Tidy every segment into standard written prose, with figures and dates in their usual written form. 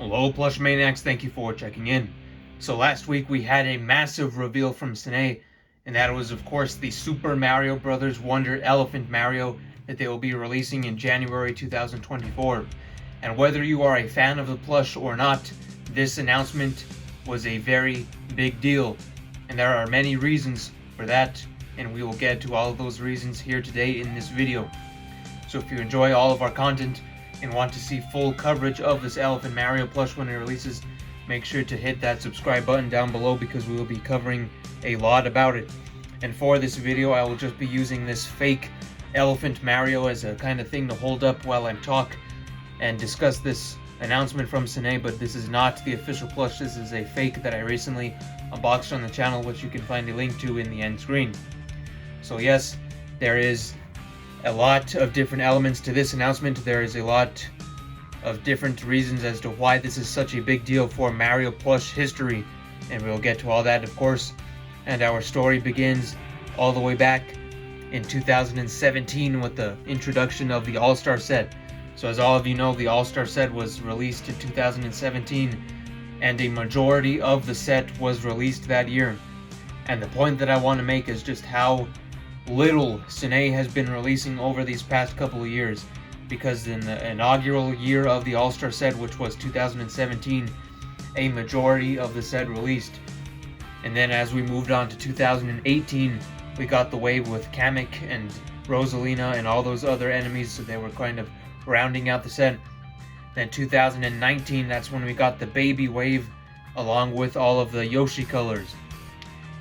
Hello Plush Maniacs, thank you for checking in. So last week we had a massive reveal from Sanei, and that was of course the Super Mario Bros. Wonder Elephant Mario that they will be releasing in January 2024. And whether you are a fan of the plush or not, this announcement was a very big deal. And there are many reasons for that, and we will get to all of those reasons here today in this video. So if you enjoy all of our content, and want to see full coverage of this Elephant Mario plush when it releases, make sure to hit that subscribe button down below because we will be covering a lot about it. And for this video, I will just be using this fake Elephant Mario as a kind of thing to hold up while I talk and discuss this announcement from Sanei, but this is not the official plush. This is a fake that I recently unboxed on the channel, which you can find a link to in the end screen. So yes, there is a lot of different elements to this announcement. There is a lot of different reasons as to why this is such a big deal for Mario plush history, and we'll get to all that of course. And our story begins all the way back in 2017 with the introduction of the All-Star set. So as all of you know, the All-Star set was released in 2017, and a majority of the set was released that year. And the point that I want to make is just how little Sanei has been releasing over these past couple of years, because in the inaugural year of the All-Star set, which was 2017, a majority of the set released. And then as we moved on to 2018, we got the wave with Kamek and Rosalina and all those other enemies, so they were kind of rounding out the set. Then 2019, that's when we got the baby wave along with all of the Yoshi colors.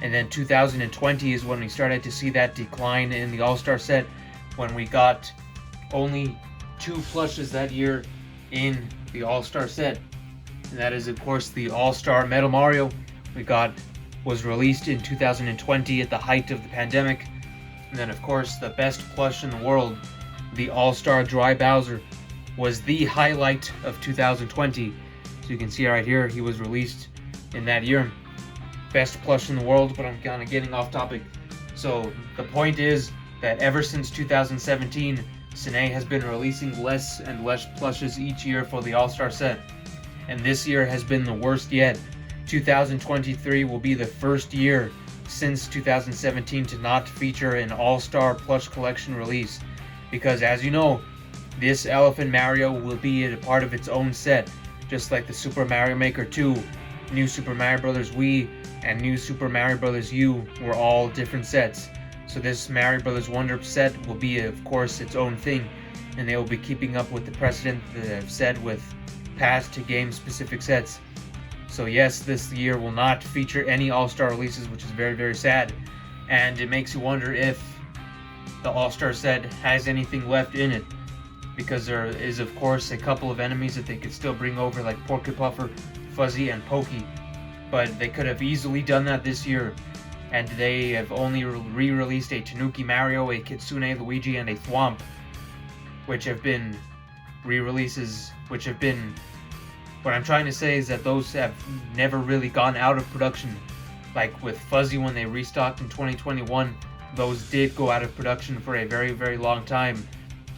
And then 2020 is when we started to see that decline in the All-Star set, when we got only 2 plushes that year in the All-Star set. And that is of course the All-Star Metal Mario was released in 2020 at the height of the pandemic. And then of course the best plush in the world, the All-Star Dry Bowser, was the highlight of 2020. So you can see right here, he was released in that year. Best plush in the world, but I'm kind of getting off topic. So the point is that ever since 2017, Sanei has been releasing less and less plushes each year for the All-Star set. And this year has been the worst yet. 2023 will be the first year since 2017 to not feature an All-Star plush collection release. Because as you know, this Elephant Mario will be a part of its own set, just like the Super Mario Maker 2, New Super Mario Bros. Wii, and New Super Mario Bros. U were all different sets. So this Mario Bros. Wonder set will be, of course, its own thing, and they will be keeping up with the precedent that they've set with past game-specific sets. So yes, this year will not feature any All-Star releases, which is very, very sad, and it makes you wonder if the All-Star set has anything left in it, because there is, of course, a couple of enemies that they could still bring over, like Porcupuffer, Fuzzy, and Pokey. But they could have easily done that this year, and they have only re-released a Tanuki Mario, a Kitsune Luigi, and a Thwomp, which have been re-releases, which have been... What I'm trying to say is that those have never really gone out of production. Like with Fuzzy, when they restocked in 2021, those did go out of production for a very, very long time.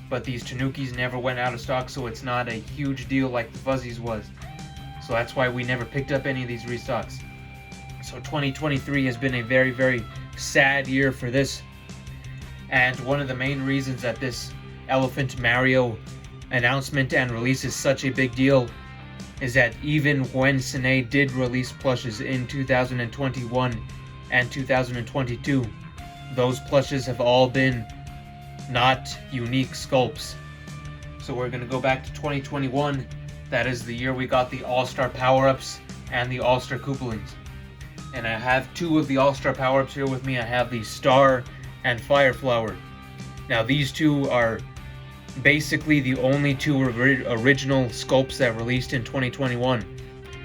But these Tanukis never went out of stock, so it's not a huge deal like the Fuzzies was. So that's why we never picked up any of these restocks. So 2023 has been a very, very sad year for this. And one of the main reasons that this Elephant Mario announcement and release is such a big deal is that even when Sanei did release plushes in 2021 and 2022, those plushes have all been not unique sculpts. So we're going to go back to 2021. That is the year we got the All-Star Power-Ups and the All-Star Koopalings. And I have 2 of the All-Star Power-Ups here with me. I have the Star and Fire Flower. Now these 2 are basically the only 2 original sculpts that released in 2021.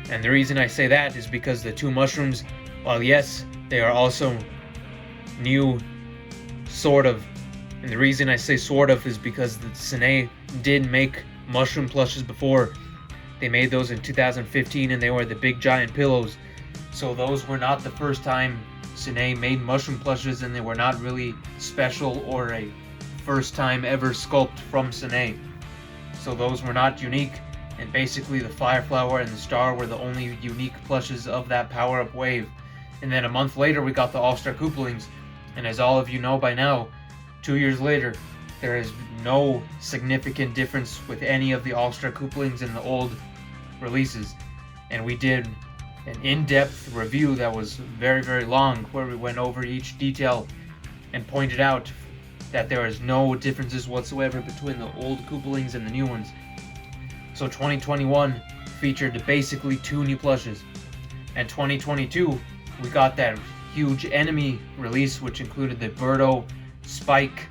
And the reason I say that is because the 2 mushrooms, while yes, they are also new, sort of. And the reason I say sort of is because the Sanei did make mushroom plushes before. They made those in 2015, and they were the big giant pillows. So those were not the first time Sanei made mushroom plushes, and they were not really special or a first time ever sculpt from Sanei. So those were not unique. and basically the Fire Flower and the Star were the only unique plushes of that power-up wave. And then a month later we got the All-Star Koopalings, and as all of you know by now, 2 years later, there is no significant difference with any of the All-Star Koopalings in the old releases. And we did an in-depth review that was very, very long, where we went over each detail and pointed out that there is no differences whatsoever between the old Koopalings and the new ones. So 2021 featured basically 2 new plushes, and 2022 we got that huge enemy release, which included the Birdo, Spike,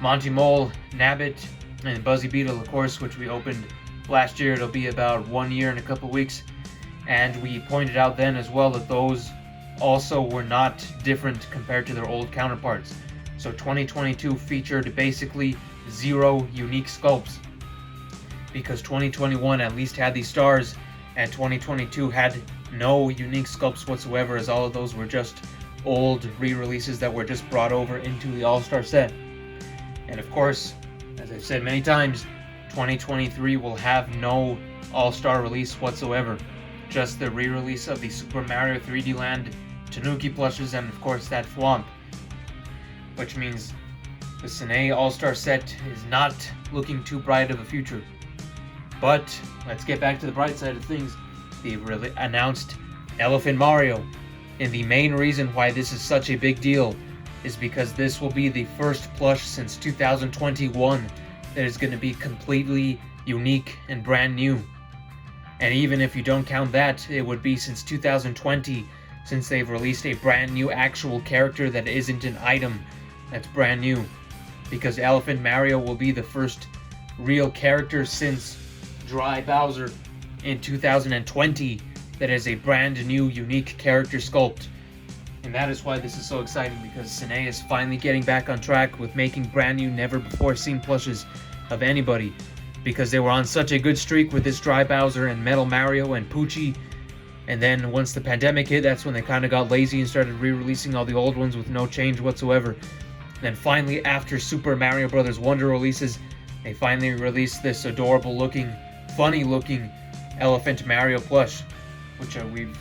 Monty Mole, Nabbit, and Buzzy Beetle, of course, which we opened last year. It'll be about 1 year and a couple weeks, and we pointed out then as well that those also were not different compared to their old counterparts. So 2022 featured basically 0 unique sculpts, because 2021 at least had these stars, and 2022 had no unique sculpts whatsoever, as all of those were just old re-releases that were just brought over into the All-Star set. And of course, as I've said many times, 2023 will have no All-Star release whatsoever, just the re-release of the Super Mario 3D Land Tanuki plushes, and of course that Thwomp, which means the Sanei All-Star set is not looking too bright of a future. But let's get back to the bright side of things. The announced Elephant Mario, and the main reason why this is such a big deal is because this will be the first plush since 2021 that is going to be completely unique and brand new. And even if you don't count that, it would be since 2020, since they've released a brand new actual character that isn't an item that's brand new, because Elephant Mario will be the first real character since Dry Bowser in 2020 that is a brand new unique character sculpt. And that is why this is so exciting, because Sanei is finally getting back on track with making brand new, never before seen plushes of anybody, because they were on such a good streak with this Dry Bowser and Metal Mario and Poochie. And then once the pandemic hit, that's when they kind of got lazy and started re-releasing all the old ones with no change whatsoever. And then finally, after Super Mario Bros. Wonder releases, they finally released this adorable looking, funny looking Elephant Mario plush, which we've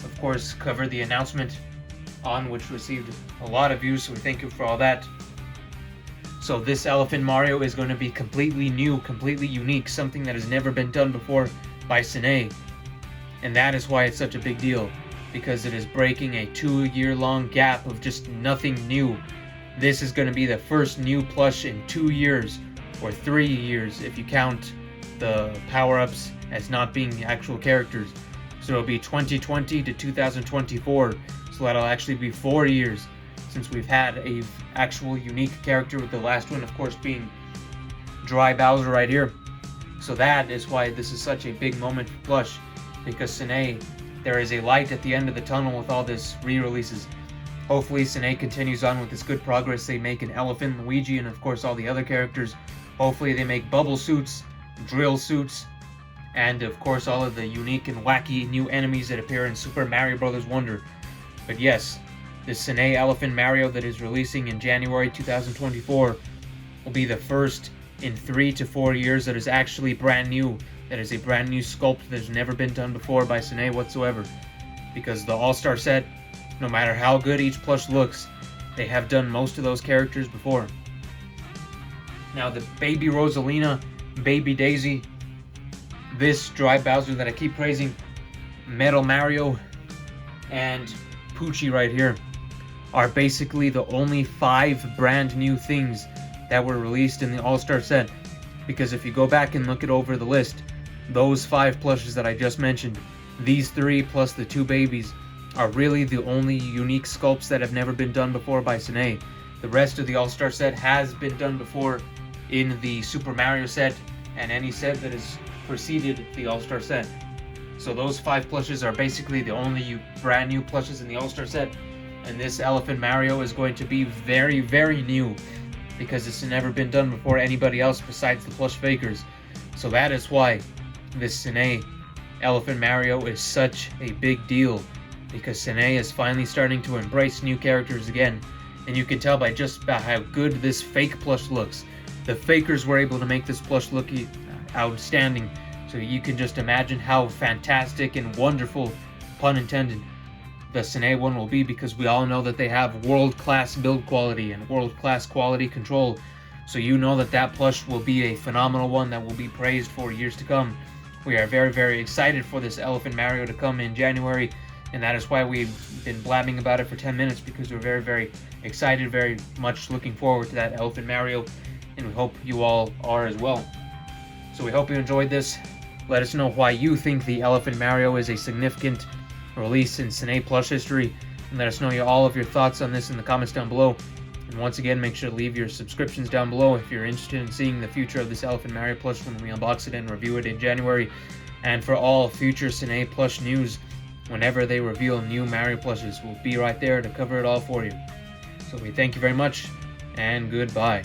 of course covered the announcement on, which received a lot of views, so we thank you for all that. So this Elephant Mario is going to be completely new, completely unique, something that has never been done before by Sanei. And that is why it's such a big deal, because it is breaking a 2-year-long gap of just nothing new. This is going to be the first new plush in 2 years, or 3 years if you count the power-ups as not being actual characters. So it'll be 2020 to 2024, so that'll actually be 4 years since we've had a actual unique character, with the last one of course being Dry Bowser right here. So that is why this is such a big moment for Plush, because Sanei, there is a light at the end of the tunnel with all this re-releases. Hopefully Sanei continues on with this good progress. They make an Elephant, Luigi, and of course all the other characters. Hopefully they make bubble suits, drill suits, and of course all of the unique and wacky new enemies that appear in Super Mario Bros. Wonder. But yes, the Sanei Elephant Mario that is releasing in January 2024 will be the first in 3 to 4 years that is actually brand new. That is a brand new sculpt that has never been done before by Sanei whatsoever. Because the All-Star set, no matter how good each plush looks, they have done most of those characters before. Now the Baby Rosalina, Baby Daisy, this Dry Bowser that I keep praising, Metal Mario, and Poochie right here are basically the only 5 brand new things that were released in the All-Star set. Because if you go back and look it over the list, those 5 plushes that I just mentioned, these 3 plus the 2 babies, are really the only unique sculpts that have never been done before by Sanei. The rest of the All-Star set has been done before in the Super Mario set and any set that has preceded the All-Star set. So those 5 plushes are basically the only brand new plushes in the All-Star set, and this Elephant Mario is going to be very, very new, because it's never been done before anybody else besides the plush fakers. So that is why this Sanei Elephant Mario is such a big deal, because Sanei is finally starting to embrace new characters again, and you can tell by just about how good this fake plush looks. The fakers were able to make this plush look outstanding, So you can just imagine how fantastic and wonderful, pun intended, the Sanei one will be, because we all know that they have world-class build quality and world-class quality control. So you know that that plush will be a phenomenal one that will be praised for years to come. We are very, very excited for this Elephant Mario to come in January, and that is why we've been blabbing about it for 10 minutes, because we're very, very excited, very much looking forward to that Elephant Mario, and we hope you all are as well. So we hope you enjoyed this. Let us know why you think the Elephant Mario is a significant release in Sanei plush history, and let us know all of your thoughts on this in the comments down below. And once again, make sure to leave your subscriptions down below if you're interested in seeing the future of this Elephant Mario plush when we unbox it and review it in January, and for all future Sanei plush news whenever they reveal new Mario plushes. We'll be right there to cover it all for you. So we thank you very much, and goodbye.